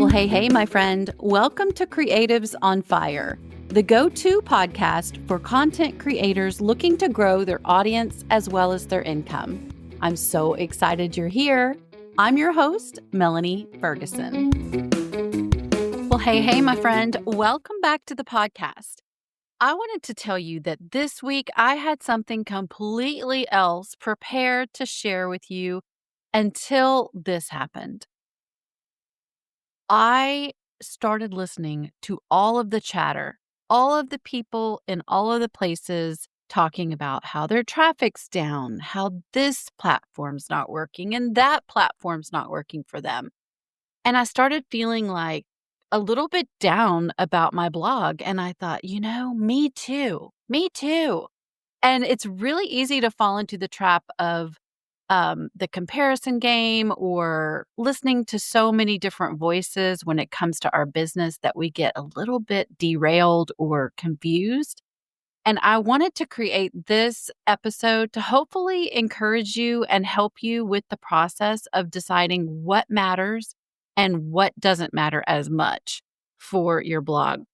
Well, hey, my friend. Welcome to Creatives on Fire, the go-to podcast for content creators looking to grow their audience as well as their income. I'm so excited you're here. I'm your host, Melanie Ferguson. Well, hey, my friend. Welcome back to the podcast. I wanted to tell you that this week I had something completely else prepared to share with you until this happened. I started listening to all of the chatter, all of the people in all of the places talking about how their traffic's down, how this platform's not working and that platform's not working for them. And I started feeling like a little bit down about my blog. And I thought, me too, me too. And it's really easy to fall into the trap of the comparison game or listening to so many different voices when it comes to our business that we get a little bit derailed or confused. And I wanted to create this episode to hopefully encourage you and help you with the process of deciding what matters and what doesn't matter as much for your blog.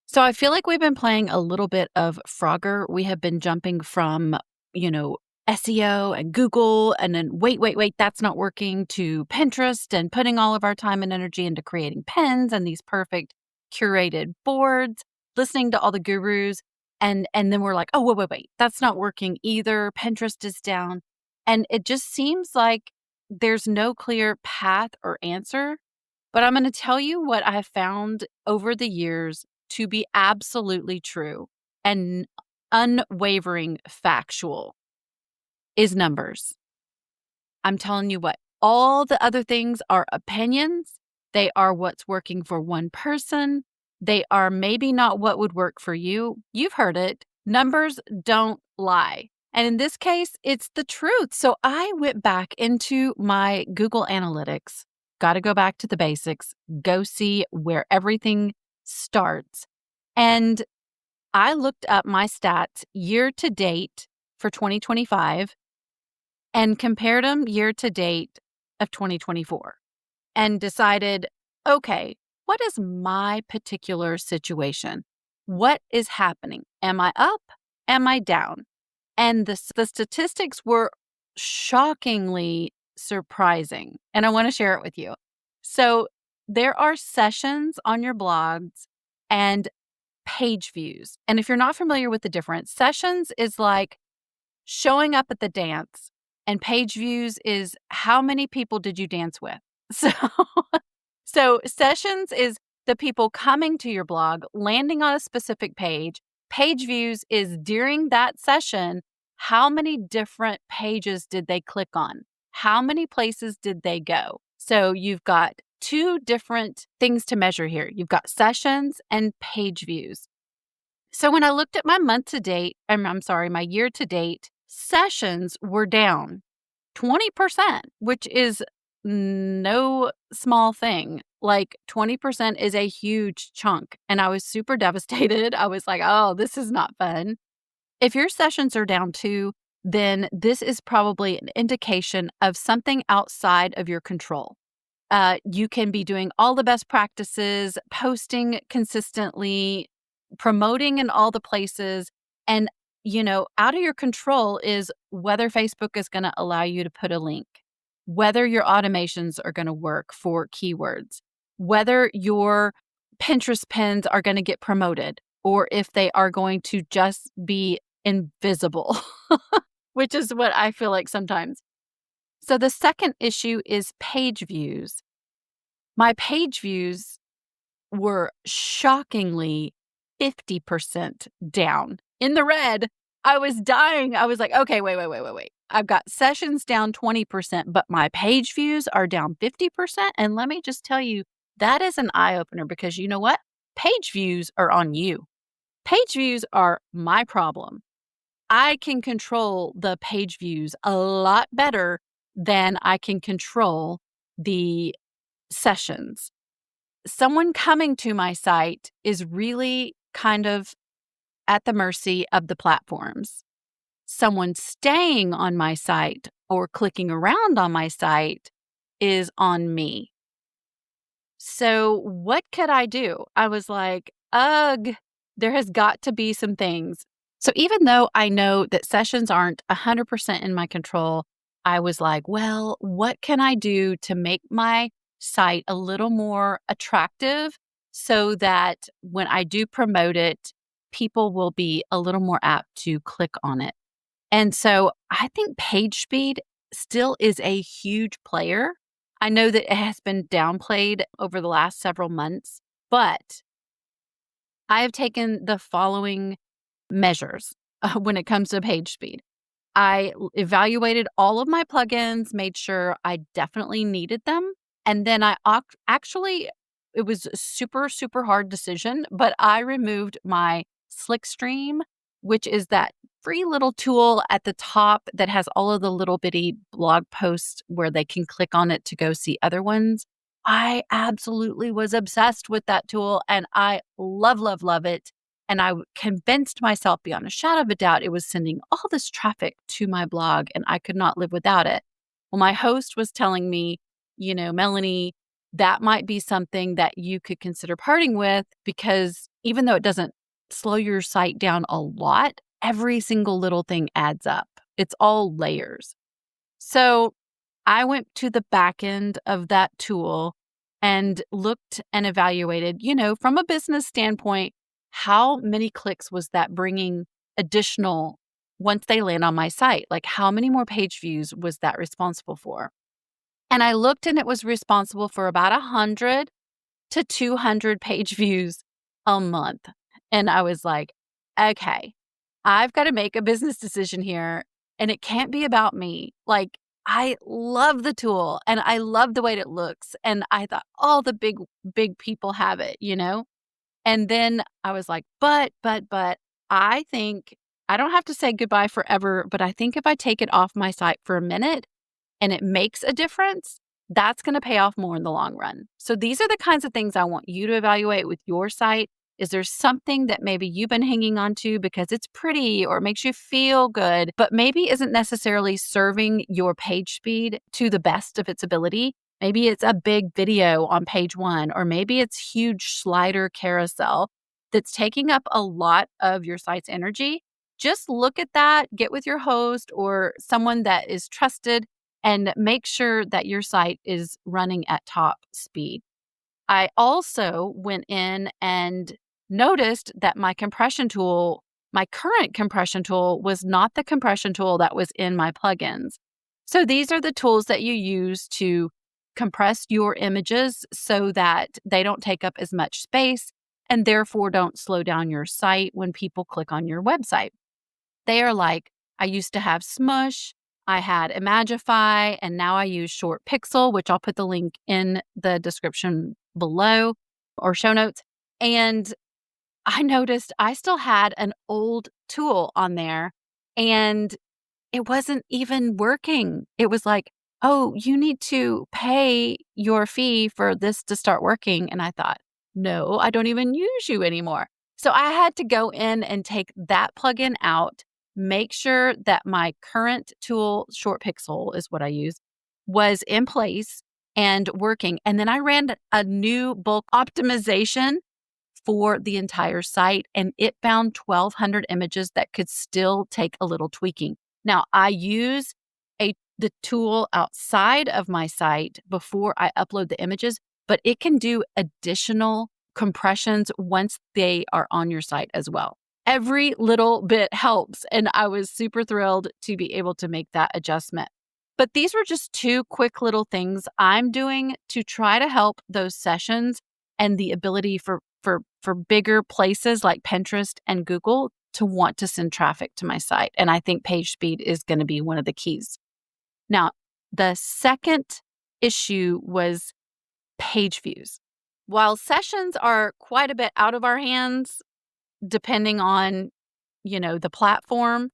So I feel like we've been playing a little bit of Frogger. We have been jumping from, SEO and Google, and then wait, that's not working, to Pinterest and putting all of our time and energy into creating pins and these perfect curated boards, listening to all the gurus. And then we're like, oh, wait, that's not working either. Pinterest is down. And it just seems like there's no clear path or answer. But I'm going to tell you what I have found over the years to be absolutely true and unwavering factual is numbers. I'm telling you what, all the other things are opinions. They are what's working for one person. They are maybe not what would work for you. You've heard it. Numbers don't lie. And in this case, it's the truth. So I went back into my Google Analytics. Got to go back to the basics, go see where everything starts. And I looked up my stats year to date for 2025 and compared them year to date of 2024 and decided, okay, what is my particular situation? What is happening? Am I up? Am I down? And the statistics were shockingly surprising, and I want to share it with you. So there are sessions on your blogs and page views. And if you're not familiar with the difference, sessions is like showing up at the dance, and page views is how many people did you dance with? So sessions is the people coming to your blog, landing on a specific page. Page views is during that session, how many different pages did they click on? How many places did they go? So you've got two different things to measure here. You've got sessions and page views. So when I looked at my my year to date, sessions were down 20%, which is no small thing. Like 20% is a huge chunk. And I was super devastated. I was like, oh, this is not fun. If your sessions are down too, then this is probably an indication of something outside of your control. You can be doing all the best practices, posting consistently, promoting in all the places. And, out of your control is whether Facebook is going to allow you to put a link, whether your automations are going to work for keywords, whether your Pinterest pins are going to get promoted, or if they are going to just be invisible, which is what I feel like sometimes. So the second issue is page views. My page views were shockingly 50% down. In the red, I was dying. I was like, okay, wait. I've got sessions down 20%, but my page views are down 50%. And let me just tell you, that is an eye-opener because you know what? Page views are on you. Page views are my problem. I can control the page views a lot better than I can control the sessions. Someone coming to my site is really kind of at the mercy of the platforms. Someone staying on my site or clicking around on my site is on me. So what could I do? I was like, ugh, there has got to be some things. So even though I know that sessions aren't 100% in my control, I was like, well, what can I do to make my site a little more attractive so that when I do promote it, people will be a little more apt to click on it? And so I think page speed still is a huge player. I know that it has been downplayed over the last several months, but I have taken the following measures when it comes to page speed. Evaluated all of my plugins, made sure I definitely needed them. And then actually, it was a super, super hard decision, but I removed my Slickstream, which is that free little tool at the top that has all of the little bitty blog posts where they can click on it to go see other ones. I absolutely was obsessed with that tool and I love, love, love it. And convinced myself beyond a shadow of a doubt it was sending all this traffic to my blog and I could not live without it. Well, my host was telling me, Melanie, that might be something that you could consider parting with because even though it doesn't slow your site down a lot, every single little thing adds up. It's all layers. So I went to the back end of that tool and looked and evaluated, from a business standpoint, how many clicks was that bringing additional once they land on my site? Like how many more page views was that responsible for? And I looked and it was responsible for about 100 to 200 page views a month. And I was like, okay, I've got to make a business decision here and it can't be about me. Like, I love the tool and I love the way it looks. And I thought all the big, big people have it. And then I was like, but, I think I don't have to say goodbye forever, but I think if I take it off my site for a minute, and it makes a difference, that's going to pay off more in the long run. So these are the kinds of things I want you to evaluate with your site. Is there something that maybe you've been hanging on to because it's pretty or makes you feel good, but maybe isn't necessarily serving your page speed to the best of its ability? Maybe it's a big video on page one, or maybe it's huge slider carousel that's taking up a lot of your site's energy. Just look at that, get with your host or someone that is trusted and make sure that your site is running at top speed. I also went in and noticed that my current compression tool was not the compression tool that was in my plugins. So these are the tools that you use to compress your images so that they don't take up as much space and therefore don't slow down your site when people click on your website. They are like, I used to have Smush, I had Imagify, and now I use Short Pixel, which I'll put the link in the description below or show notes. And I noticed I still had an old tool on there and it wasn't even working. It was like, oh, you need to pay your fee for this to start working. And I thought, no, I don't even use you anymore. So I had to go in and take that plugin out, make sure that my current tool, Short Pixel is what I use, was in place and working. And then I ran a new bulk optimization for the entire site, and it found 1,200 images that could still take a little tweaking. Now, I use the tool outside of my site before I upload the images, but it can do additional compressions once they are on your site as well. Every little bit helps, and I was super thrilled to be able to make that adjustment. But these were just two quick little things I'm doing to try to help those sessions and the ability for bigger places like Pinterest and Google to want to send traffic to my site. And I think page speed is going to be one of the keys. Now, the second issue was page views. While sessions are quite a bit out of our hands, depending on, the platform,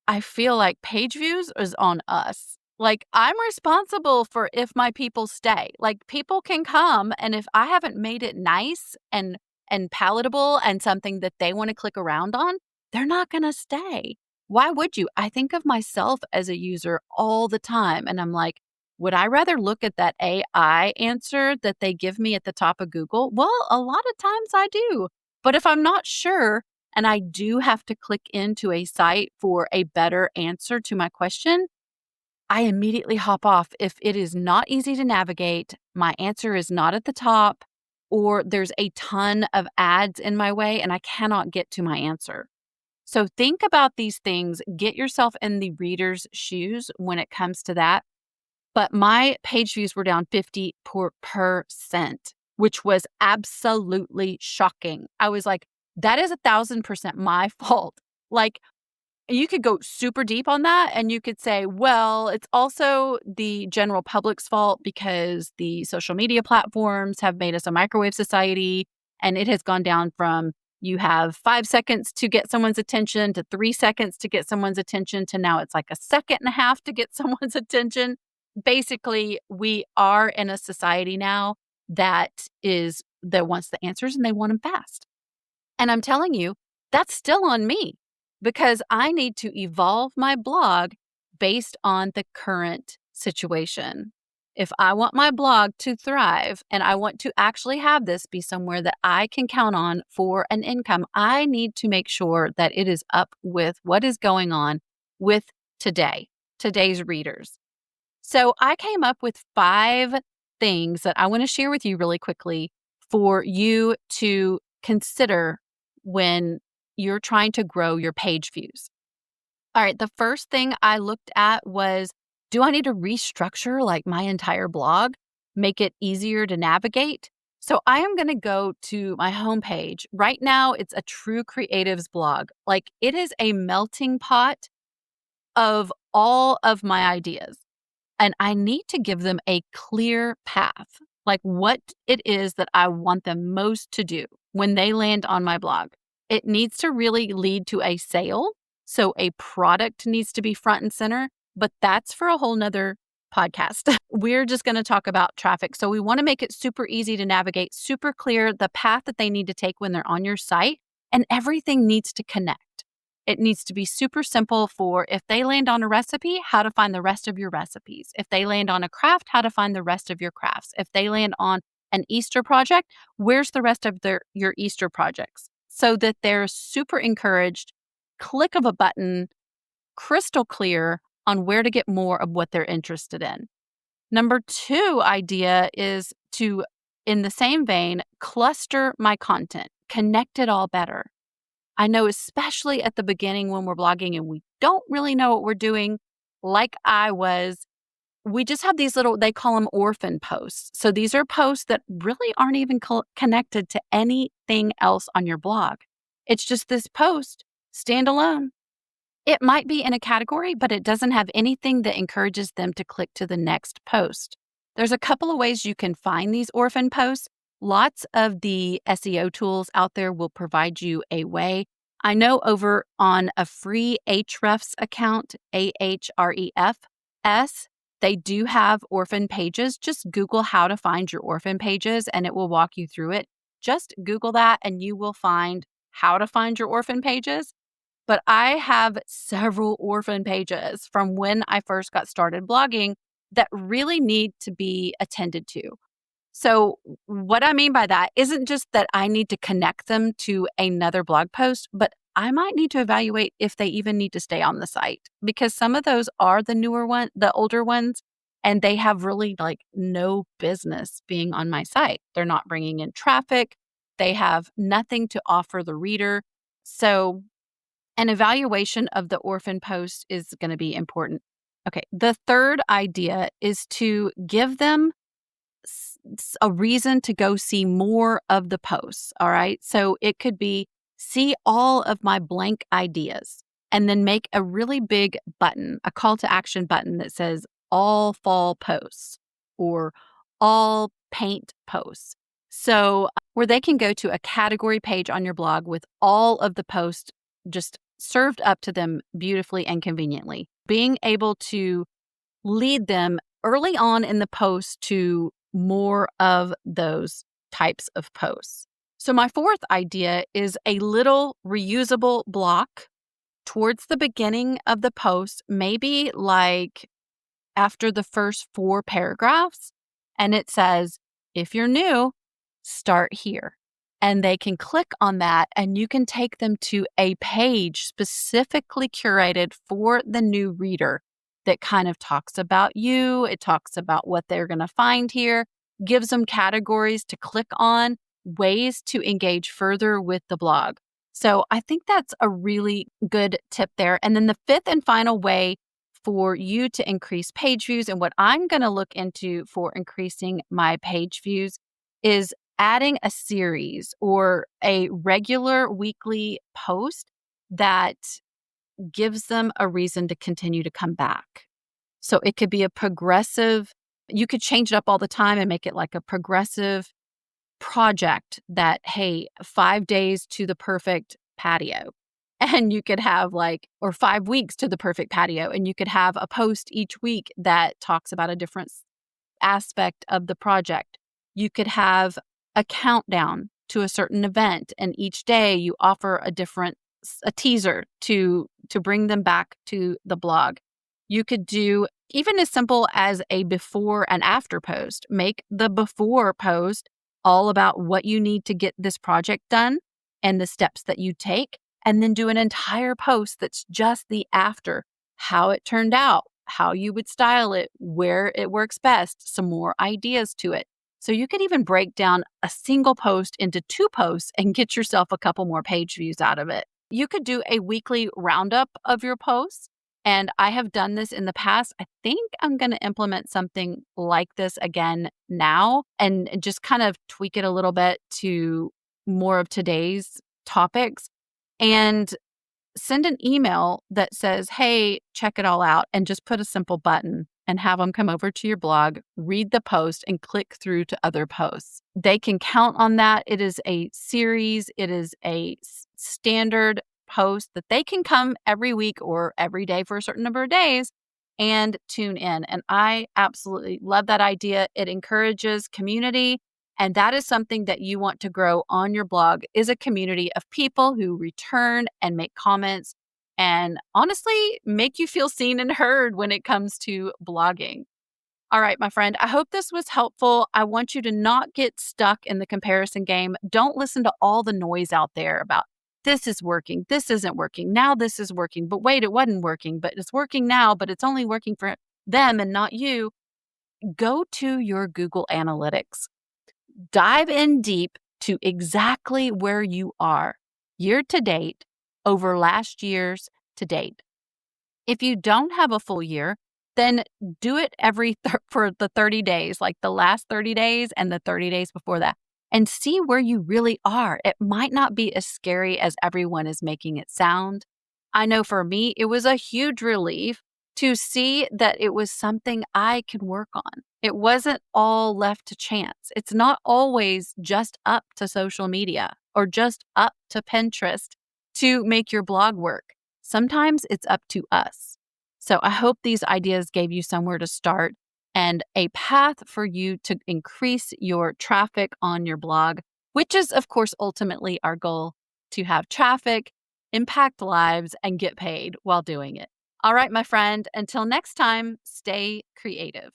I feel like page views is on us. Like I'm responsible for if my people stay. Like people can come and if I haven't made it nice and palatable and something that they want to click around on, they're not going to stay. Why would you? I think of myself as a user all the time and I'm like, Would I rather look at that AI answer that they give me at the top of Google? Well, a lot of times I do. But if I'm not sure and I do have to click into a site for a better answer to my question, I immediately hop off if it is not easy to navigate, my answer is not at the top, or there's a ton of ads in my way and I cannot get to my answer. So think about these things, get yourself in the reader's shoes when it comes to that. But my page views were down 50%, which was absolutely shocking. I was like, that is 1,000% my fault. Like, you could go super deep on that and you could say, well, it's also the general public's fault because the social media platforms have made us a microwave society and it has gone down from you have 5 seconds to get someone's attention to 3 seconds to get someone's attention to now it's like a second and a half to get someone's attention. Basically, we are in a society now that wants the answers and they want them fast. And I'm telling you, that's still on me because I need to evolve my blog based on the current situation. If I want my blog to thrive and I want to actually have this be somewhere that I can count on for an income, I need to make sure that it is up with what is going on with today's readers. So I came up with 5 things that I want to share with you really quickly for you to consider when you're trying to grow your page views. All right, the first thing I looked at was, do I need to restructure like my entire blog, make it easier to navigate? So I am going to go to my homepage. Right now, it's a True Creatives blog. Like it is a melting pot of all of my ideas. And I need to give them a clear path, like what it is that I want them most to do when they land on my blog. It needs to really lead to a sale. So a product needs to be front and center, but that's for a whole nother podcast. We're just going to talk about traffic. So we want to make it super easy to navigate, super clear, the path that they need to take when they're on your site, and everything needs to connect. It needs to be super simple for if they land on a recipe, how to find the rest of your recipes. If they land on a craft, how to find the rest of your crafts. If they land on an Easter project, where's the rest of your Easter projects? So that they're super encouraged, click of a button, crystal clear on where to get more of what they're interested in. Number 2 idea is to, in the same vein, cluster my content, connect it all better. I know especially at the beginning when we're blogging and we don't really know what we're doing, like I was, we just have these little, they call them orphan posts. So these are posts that really aren't even connected to anything else on your blog. It's just this post, standalone. It might be in a category, but it doesn't have anything that encourages them to click to the next post. There's a couple of ways you can find these orphan posts. Lots of the SEO tools out there will provide you a way. I know over on a free Ahrefs account, Ahrefs, they do have orphan pages. Just Google how to find your orphan pages and it will walk you through it. Just Google that and you will find how to find your orphan pages. But I have several orphan pages from when I first got started blogging that really need to be attended to. So what I mean by that isn't just that I need to connect them to another blog post, but I might need to evaluate if they even need to stay on the site because some of those are the older ones, and they have really like no business being on my site. They're not bringing in traffic. They have nothing to offer the reader. So an evaluation of the orphan post is going to be important. Okay, the third idea is to give them a reason to go see more of the posts. All right. So it could be see all of my blank ideas and then make a really big button, a call to action button that says all fall posts or all paint posts. So where they can go to a category page on your blog with all of the posts just served up to them beautifully and conveniently. Being able to lead them early on in the post to more of those types of posts. So my fourth idea is a little reusable block towards the beginning of the post, maybe like after the first 4 paragraphs, and it says, if you're new, start here. And they can click on that, and you can take them to a page specifically curated for the new reader that kind of talks about you. It talks about what they're going to find here, gives them categories to click on, ways to engage further with the blog. So I think that's a really good tip there. And then the fifth and final way for you to increase page views, and what I'm going to look into for increasing my page views, is adding a series or a regular weekly post that gives them a reason to continue to come back. So it could be a progressive, you could change it up all the time and make it like a progressive project that, hey, 5 days to the perfect patio. And you could have or 5 weeks to the perfect patio. And you could have a post each week that talks about a different aspect of the project. You could have a countdown to a certain event, and each day you offer a teaser to bring them back to the blog. You could do even as simple as a before and after post. Make the before post all about what you need to get this project done and the steps that you take, and then do an entire post that's just the after, how it turned out, how you would style it, where it works best, some more ideas to it. So you could even break down a single post into 2 posts and get yourself a couple more page views out of it. You could do a weekly roundup of your posts, and I have done this in the past. I think I'm going to implement something like this again now and just kind of tweak it a little bit to more of today's topics, and send an email that says, hey, check it all out, and just put a simple button and have them come over to your blog, read the post, and click through to other posts. They can count on that. It is a series. It is a standard post that they can come every week or every day for a certain number of days and tune in. And I absolutely love that idea. It encourages community. And that is something that you want to grow on your blog, is a community of people who return and make comments and honestly make you feel seen and heard when it comes to blogging. All right, my friend, I hope this was helpful. I want you to not get stuck in the comparison game. Don't listen to all the noise out there about this is working, this isn't working, now this is working, but wait, it wasn't working, but it's working now, but it's only working for them and not you. Go to your Google Analytics. Dive in deep to exactly where you are year to date over last year's to date. If you don't have a full year, then do it for the 30 days, like the last 30 days and the 30 days before that, and see where you really are. It might not be as scary as everyone is making it sound. I know for me, it was a huge relief to see that it was something I could work on. It wasn't all left to chance. It's not always just up to social media or just up to Pinterest to make your blog work. Sometimes it's up to us. So I hope these ideas gave you somewhere to start and a path for you to increase your traffic on your blog, which is, of course, ultimately our goal, to have traffic, impact lives, and get paid while doing it. All right, my friend, until next time, stay creative.